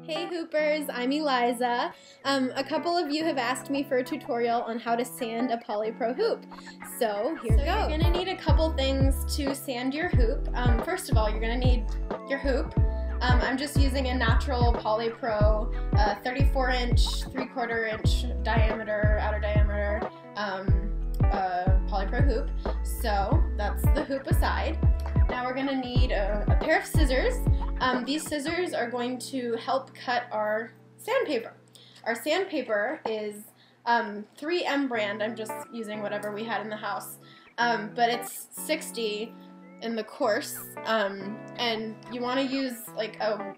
Hey Hoopers, I'm Eliza. A couple of you have asked me for a tutorial on how to sand a Polypro hoop. So here we go. You're gonna need a couple things to sand your hoop. First of all, you're gonna need your hoop. I'm just using a natural Polypro 34-inch, 3/4 inch diameter, outer diameter Polypro hoop. So that's the hoop aside. Now we're gonna need a pair of scissors. These scissors are going to help cut our sandpaper. Our sandpaper is 3M brand. I'm just using whatever we had in the house, but it's 60 in the coarse, and you want to use like a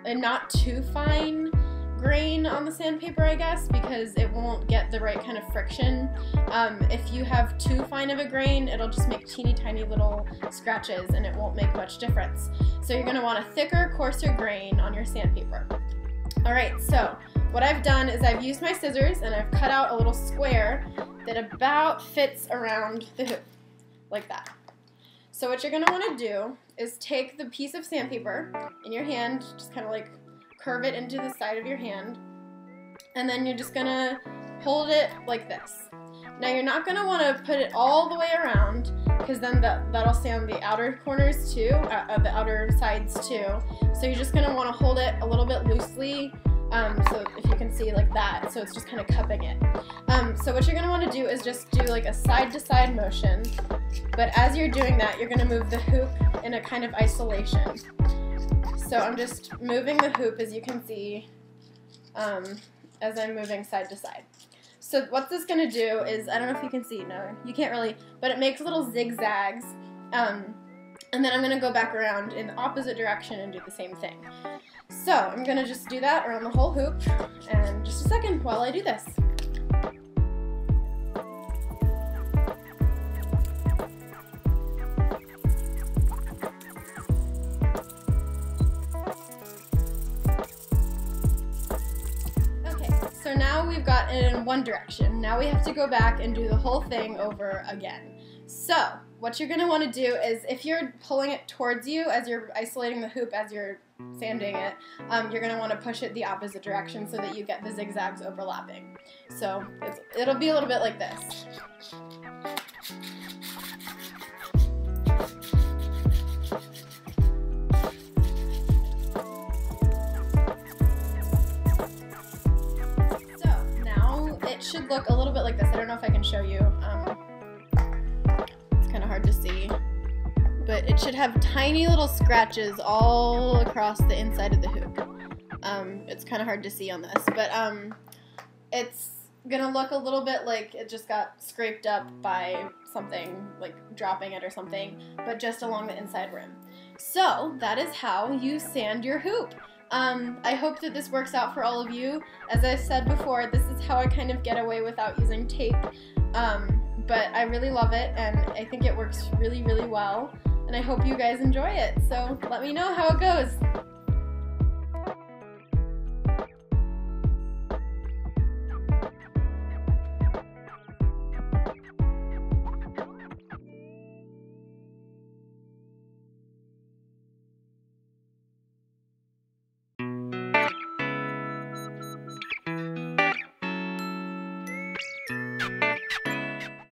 not too fine grain on the sandpaper, I guess, because it won't get the right kind of friction. If you have too fine of a grain, it'll just make teeny tiny little scratches and it won't make much difference. So you're going to want a thicker, coarser grain on your sandpaper. Alright, so what I've done is I've used my scissors and I've cut out a little square that about fits around the hoop, like that. So what you're going to want to do is take the piece of sandpaper in your hand, just kind of like curve it into the side of your hand, and then you're just gonna hold it like this. Now you're not gonna want to put it all the way around, because then that'll sand the outer corners too, the outer sides too. So you're just gonna want to hold it a little bit loosely, so if you can see like that, so it's just kind of cupping it. So what you're gonna want to do is just do like a side-to-side motion, but as you're doing that, you're gonna move the hoop in a kind of isolation. So I'm just moving the hoop, as you can see, as I'm moving side to side. So what this is going to do is, I don't know if you can see, no, you can't really, but it makes little zigzags, and then I'm going to go back around in the opposite direction and do the same thing. So I'm going to just do that around the whole hoop, and just a second while I do this. So now we've got it in one direction. Now we have to go back and do the whole thing over again. So what you're going to want to do is, if you're pulling it towards you as you're isolating the hoop as you're sanding it, you're going to want to push it the opposite direction so that you get the zigzags overlapping. So it'll be a little bit like this. Should look a little bit like this. I don't know if I can show you. It's kind of hard to see, but it should have tiny little scratches all across the inside of the hoop. It's kind of hard to see on this, but it's gonna look a little bit like it just got scraped up by something, like dropping it or something, but just along the inside rim. So that is how you sand your hoop. I hope that this works out for all of you. As I said before, this is how I kind of get away without using tape, but I really love it, and I think it works really, really well, and I hope you guys enjoy it. So let me know how it goes.